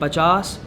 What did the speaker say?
50